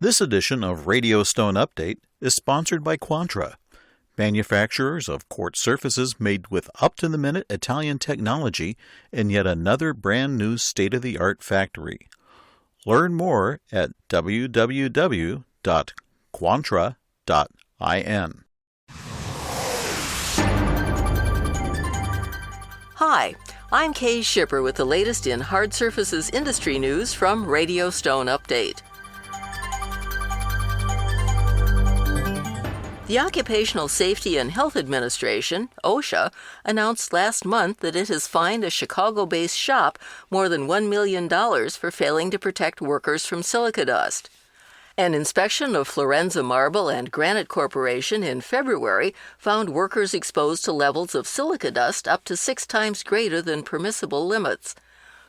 This edition of Radio Stone Update is sponsored by Quantra, manufacturers of quartz surfaces made with up-to-the-minute Italian technology in yet another brand-new state-of-the-art factory. Learn more at www.quantra.in. Hi, I'm Kay Shipper with the latest in hard surfaces industry news from Radio Stone Update. The Occupational Safety and Health Administration, OSHA, announced last month that it has fined a Chicago-based shop more than $1 million for failing to protect workers from silica dust. An inspection of Florenza Marble and Granite Corporation in February found workers exposed to levels of silica dust up to 6 times greater than permissible limits.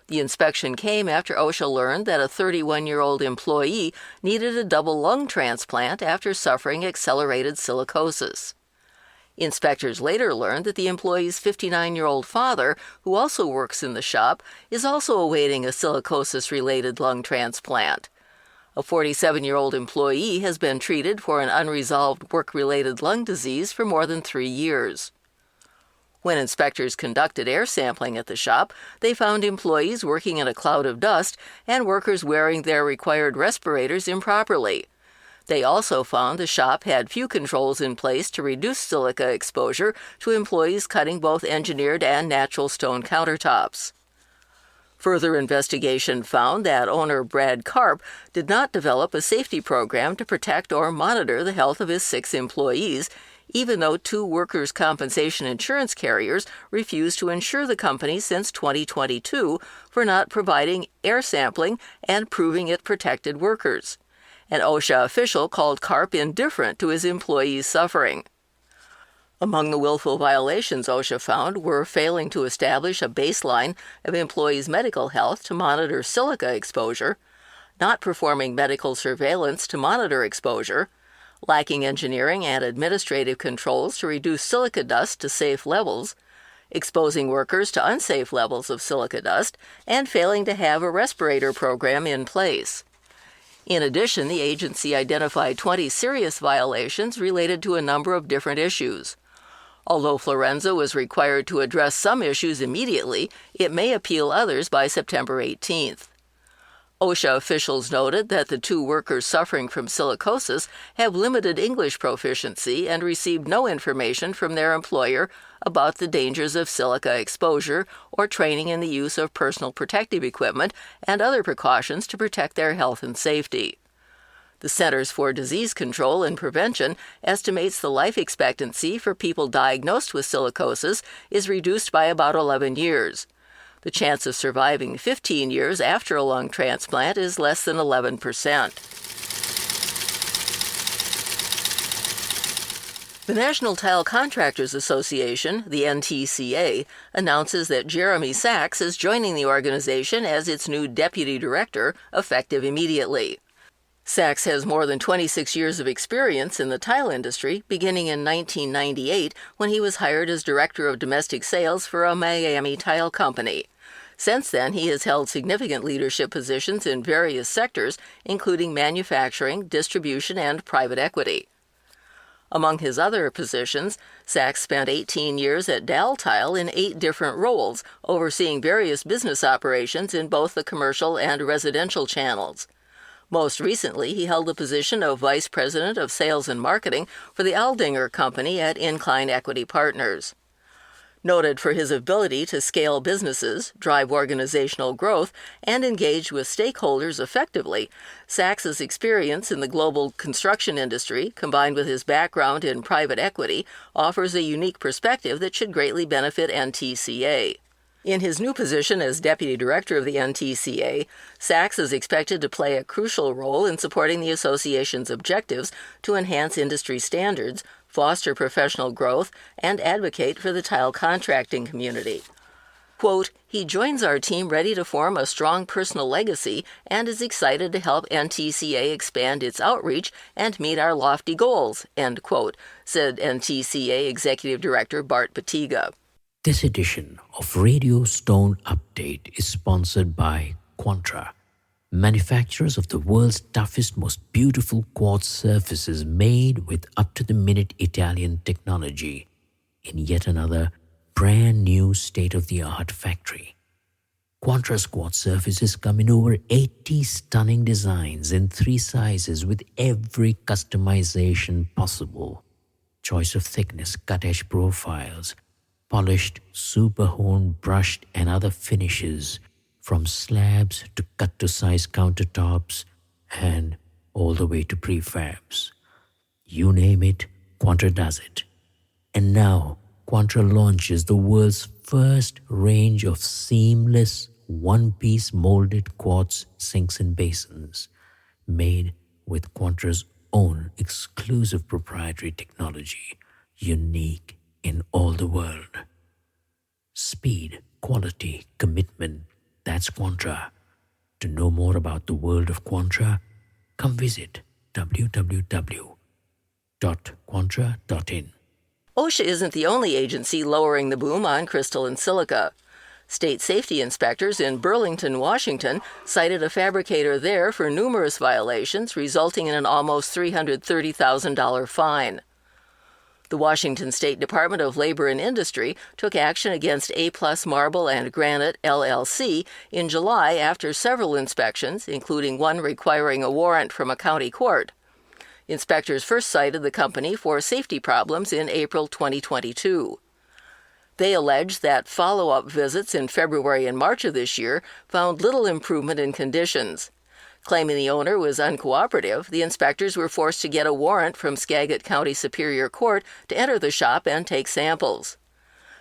The inspection came after OSHA learned that a 31-year-old employee needed a double lung transplant after suffering accelerated silicosis. Inspectors later learned that the employee's 59-year-old father, who also works in the shop, is also awaiting a silicosis-related lung transplant. A 47-year-old employee has been treated for an unresolved work-related lung disease for more than 3 years. When inspectors conducted air sampling at the shop, they found employees working in a cloud of dust and workers wearing their required respirators improperly. They also found the shop had few controls in place to reduce silica exposure to employees cutting both engineered and natural stone countertops. Further investigation found that owner Brad Karp did not develop a safety program to protect or monitor the health of his 6 employees, even though 2 workers' compensation insurance carriers refused to insure the company since 2022 for not providing air sampling and proving it protected workers. An OSHA official called Karp indifferent to his employees' suffering. Among the willful violations OSHA found were failing to establish a baseline of employees' medical health to monitor silica exposure, not performing medical surveillance to monitor exposure, lacking engineering and administrative controls to reduce silica dust to safe levels, exposing workers to unsafe levels of silica dust, and failing to have a respirator program in place. In addition, the agency identified 20 serious violations related to a number of different issues. Although Florenza was required to address some issues immediately, it may appeal others by September 18th. OSHA officials noted that the 2 workers suffering from silicosis have limited English proficiency and received no information from their employer about the dangers of silica exposure or training in the use of personal protective equipment and other precautions to protect their health and safety. The Centers for Disease Control and Prevention estimates the life expectancy for people diagnosed with silicosis is reduced by about 11 years. The chance of surviving 15 years after a lung transplant is less than 11%. The National Tile Contractors Association, the NTCA, announces that Jeremy Sachs is joining the organization as its new deputy director, effective immediately. Sachs has more than 26 years of experience in the tile industry, beginning in 1998 when he was hired as director of domestic sales for a Miami tile company. Since then, he has held significant leadership positions in various sectors, including manufacturing, distribution, and private equity. Among his other positions, Sachs spent 18 years at Dal Tile in 8 different roles, overseeing various business operations in both the commercial and residential channels. Most recently, he held the position of Vice President of Sales and Marketing for the Aldinger Company at Incline Equity Partners. Noted for his ability to scale businesses, drive organizational growth, and engage with stakeholders effectively, Sachs's experience in the global construction industry, combined with his background in private equity, offers a unique perspective that should greatly benefit NTCA. In his new position as Deputy Director of the NTCA, Sachs is expected to play a crucial role in supporting the association's objectives to enhance industry standards, foster professional growth, and advocate for the tile contracting community. Quote, "He joins our team ready to form a strong personal legacy and is excited to help NTCA expand its outreach and meet our lofty goals," end quote, said NTCA Executive Director Bart Batiga. This edition of Radio Stone Update is sponsored by Quantra, manufacturers of the world's toughest, most beautiful quartz surfaces made with up-to-the-minute Italian technology in yet another brand new state-of-the-art factory. Quantra's quartz surfaces come in over 80 stunning designs in 3 sizes with every customization possible. Choice of thickness, cut-edge profiles, polished, super-honed, brushed and other finishes, from slabs to cut-to-size countertops and all the way to prefabs. You name it, Quantra does it. And now, Quantra launches the world's first range of seamless, one-piece molded quartz sinks and basins, made with Quantra's own exclusive proprietary technology, unique in all the world. Speed, quality, commitment, that's Quantra. To know more about the world of Quantra, come visit www.quantra.in. OSHA isn't the only agency lowering the boom on crystal and silica. State safety inspectors in Burlington, Washington, cited a fabricator there for numerous violations, resulting in an almost $330,000 fine. The Washington State Department of Labor and Industry took action against A-Plus Marble and Granite, LLC, in July after several inspections, including one requiring a warrant from a county court. Inspectors first cited the company for safety problems in April 2022. They alleged that follow-up visits in February and March of this year found little improvement in conditions. Claiming the owner was uncooperative, the inspectors were forced to get a warrant from Skagit County Superior Court to enter the shop and take samples.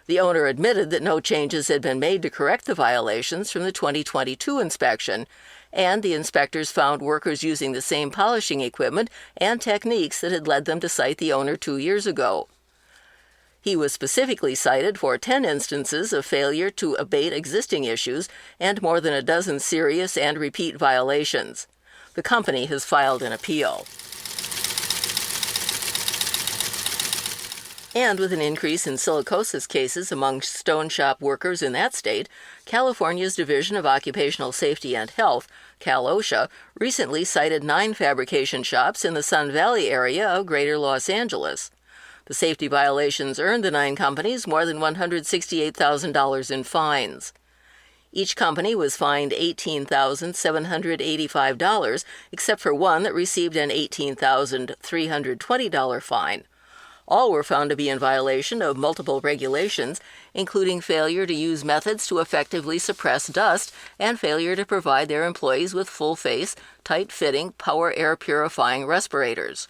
The owner admitted that no changes had been made to correct the violations from the 2022 inspection, and the inspectors found workers using the same polishing equipment and techniques that had led them to cite the owner 2 years ago. He was specifically cited for 10 instances of failure to abate existing issues and more than a dozen serious and repeat violations. The company has filed an appeal. And with an increase in silicosis cases among stone shop workers in that state, California's Division of Occupational Safety and Health, Cal-OSHA, recently cited 9 fabrication shops in the Sun Valley area of Greater Los Angeles. The safety violations earned the 9 companies more than $168,000 in fines. Each company was fined $18,785, except for one that received an $18,320 fine. All were found to be in violation of multiple regulations, including failure to use methods to effectively suppress dust and failure to provide their employees with full-face, tight-fitting, power air purifying respirators.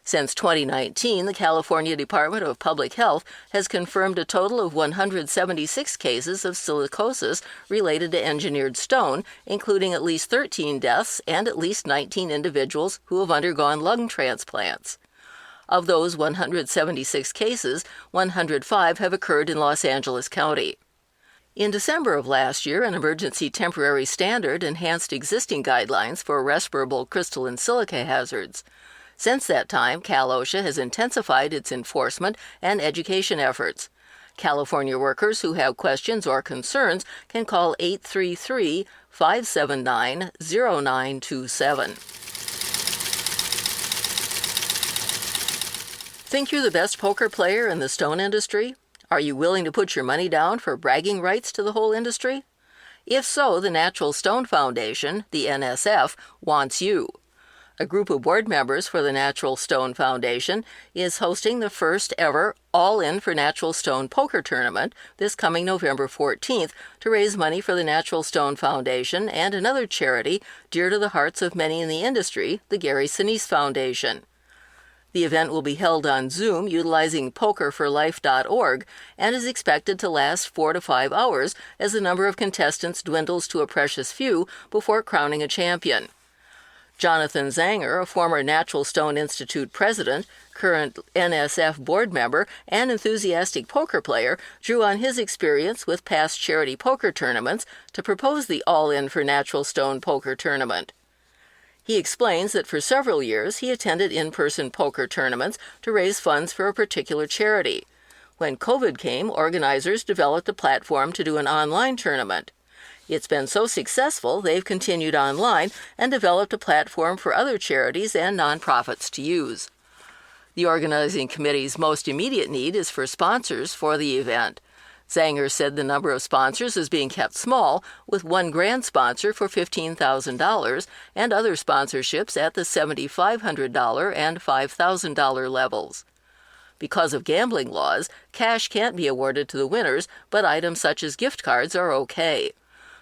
Since 2019, the California Department of Public Health has confirmed a total of 176 cases of silicosis related to engineered stone, including at least 13 deaths and at least 19 individuals who have undergone lung transplants. Of those 176 cases, 105 have occurred in Los Angeles County. In December of last year, an emergency temporary standard enhanced existing guidelines for respirable crystal and silica hazards. Since that time, Cal-OSHA has intensified its enforcement and education efforts. California workers who have questions or concerns can call 833-579-0927. Think you're the best poker player in the stone industry? Are you willing to put your money down for bragging rights to the whole industry? If so, the Natural Stone Foundation, the NSF, wants you. A group of board members for the Natural Stone Foundation is hosting the first ever All-In for Natural Stone Poker Tournament this coming November 14th to raise money for the Natural Stone Foundation and another charity dear to the hearts of many in the industry, the Gary Sinise Foundation. The event will be held on Zoom utilizing pokerforlife.org and is expected to last 4 to 5 hours as the number of contestants dwindles to a precious few before crowning a champion. Jonathan Zanger, a former Natural Stone Institute president, current NSF board member, and enthusiastic poker player, drew on his experience with past charity poker tournaments to propose the All-In for Natural Stone Poker Tournament. He explains that for several years he attended in-person poker tournaments to raise funds for a particular charity. When COVID came, organizers developed a platform to do an online tournament. It's been so successful, they've continued online and developed a platform for other charities and nonprofits to use. The organizing committee's most immediate need is for sponsors for the event. Zanger said the number of sponsors is being kept small, with one grand sponsor for $15,000 and other sponsorships at the $7,500 and $5,000 levels. Because of gambling laws, cash can't be awarded to the winners, but items such as gift cards are okay.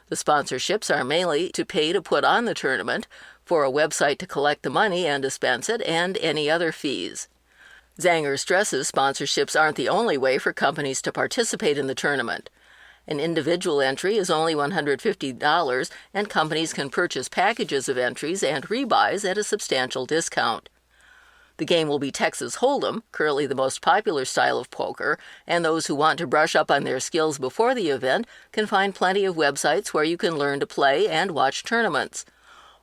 The sponsorships are mainly to pay to put on the tournament, for a website to collect the money and dispense it, and any other fees. Zanger stresses sponsorships aren't the only way for companies to participate in the tournament. An individual entry is only $150, and companies can purchase packages of entries and rebuys at a substantial discount. The game will be Texas Hold'em, currently the most popular style of poker, and those who want to brush up on their skills before the event can find plenty of websites where you can learn to play and watch tournaments.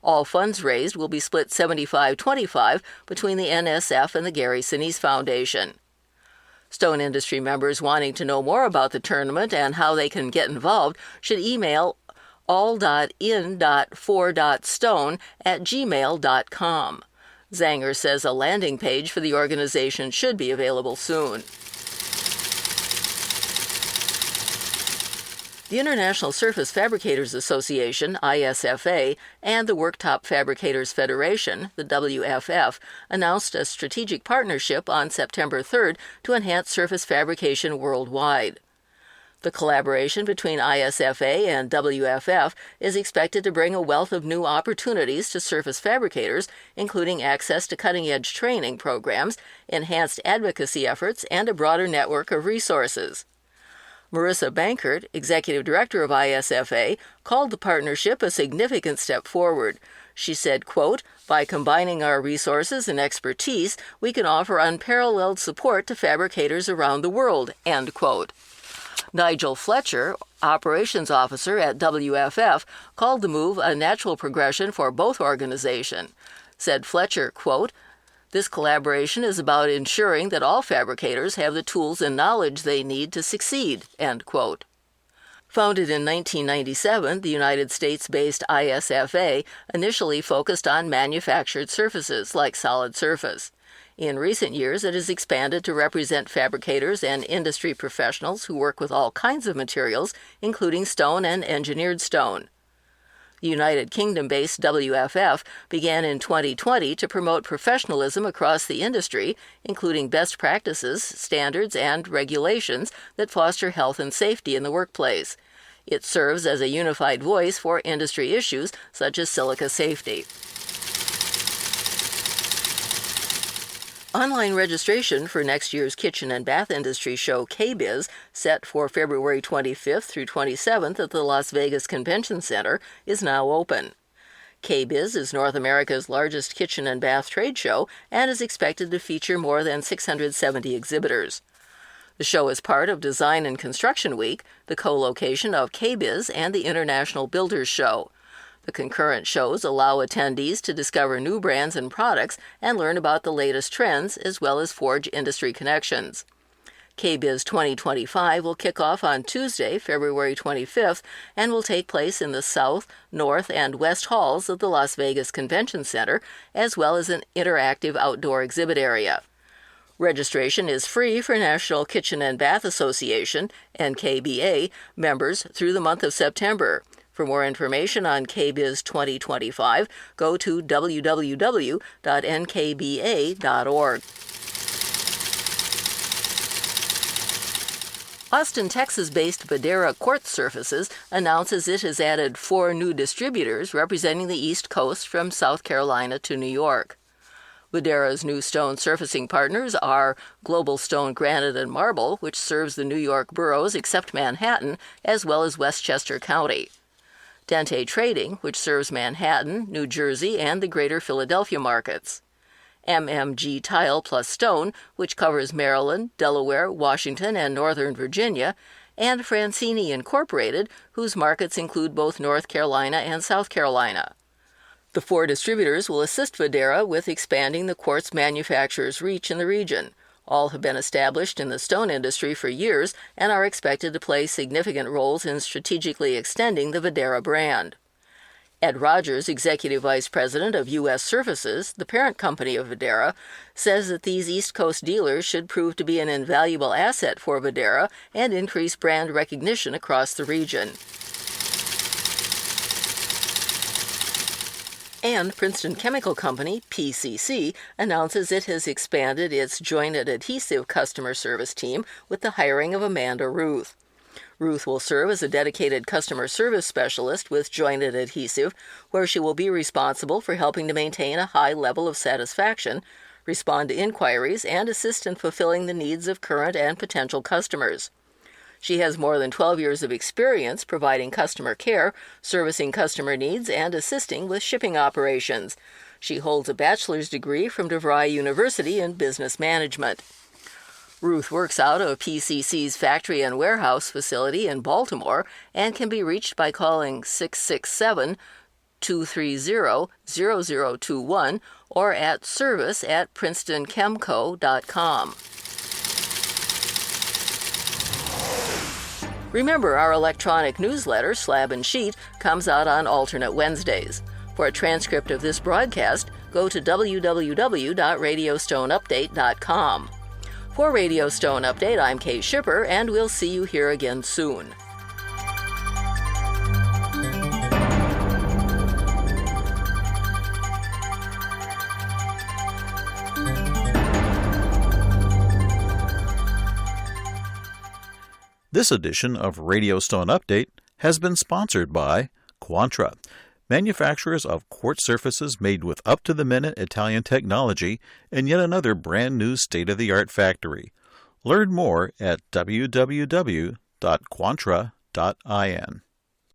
All funds raised will be split 75-25 between the NSF and the Gary Sinise Foundation. Stone industry members wanting to know more about the tournament and how they can get involved should email all.in.for.stone@gmail.com. Zanger says a landing page for the organization should be available soon. The International Surface Fabricators Association, ISFA, and the Worktop Fabricators Federation, the WFF, announced a strategic partnership on September 3rd to enhance surface fabrication worldwide. The collaboration between ISFA and WFF is expected to bring a wealth of new opportunities to surface fabricators, including access to cutting-edge training programs, enhanced advocacy efforts, and a broader network of resources. Marissa Bankert, executive director of ISFA, called the partnership a significant step forward. She said, quote, "By combining our resources and expertise, we can offer unparalleled support to fabricators around the world," end quote. Nigel Fletcher, operations officer at WFF, called the move a natural progression for both organizations. Said Fletcher, quote, "This collaboration is about ensuring that all fabricators have the tools and knowledge they need to succeed," end quote. Founded in 1997, the United States-based ISFA initially focused on manufactured surfaces like solid surface. In recent years, it has expanded to represent fabricators and industry professionals who work with all kinds of materials, including stone and engineered stone. The United Kingdom-based WFF began in 2020 to promote professionalism across the industry, including best practices, standards, and regulations that foster health and safety in the workplace. It serves as a unified voice for industry issues such as silica safety. Online registration for next year's kitchen and bath industry show KBIS, set for February 25th through 27th at the Las Vegas Convention Center, is now open. KBIS is North America's largest kitchen and bath trade show and is expected to feature more than 670 exhibitors. The show is part of Design and Construction Week, the co-location of KBIS and the International Builders Show. The concurrent shows allow attendees to discover new brands and products and learn about the latest trends, as well as forge industry connections. KBIS 2025 will kick off on Tuesday, February 25th, and will take place in the South, North, and West halls of the Las Vegas Convention Center, as well as an interactive outdoor exhibit area. Registration is free for National Kitchen and Bath Association, NKBA, members through the month of September. For more information on KBIS 2025, go to www.nkba.org. Austin, Texas-based Vadara Quartz Surfaces announces it has added 4 new distributors representing the East Coast from South Carolina to New York. Vadara's new stone surfacing partners are Global Stone Granite and Marble, which serves the New York boroughs except Manhattan, as well as Westchester County. Dente Trading, which serves Manhattan, New Jersey, and the greater Philadelphia markets. MMG Tile Plus Stone, which covers Maryland, Delaware, Washington, and Northern Virginia, and Francini Incorporated, whose markets include both North Carolina and South Carolina. The 4 distributors will assist Vadara with expanding the quartz manufacturer's reach in the region. All have been established in the stone industry for years and are expected to play significant roles in strategically extending the Vadara brand. Ed Rogers, Executive Vice President of U.S. Surfaces, the parent company of Vadara, says that these East Coast dealers should prove to be an invaluable asset for Vadara and increase brand recognition across the region. And Princeton Chemical Company, PCC, announces it has expanded its jointed adhesive customer service team with the hiring of Amanda Ruth. Ruth will serve as a dedicated customer service specialist with jointed adhesive, where she will be responsible for helping to maintain a high level of satisfaction, respond to inquiries, and assist in fulfilling the needs of current and potential customers. She has more than 12 years of experience providing customer care, servicing customer needs, and assisting with shipping operations. She holds a bachelor's degree from DeVry University in business management. Ruth works out of PCC's factory and warehouse facility in Baltimore and can be reached by calling 667-230-0021 or at service@princetonchemco.com. Remember, our electronic newsletter, Slab and Sheet, comes out on alternate Wednesdays. For a transcript of this broadcast, go to www.radiostoneupdate.com. For Radio Stone Update, I'm Kate Shipper, and we'll see you here again soon. This edition of Radio Stone Update has been sponsored by Quantra, manufacturers of quartz surfaces made with up-to-the-minute Italian technology in yet another brand-new state-of-the-art factory. Learn more at www.quantra.in.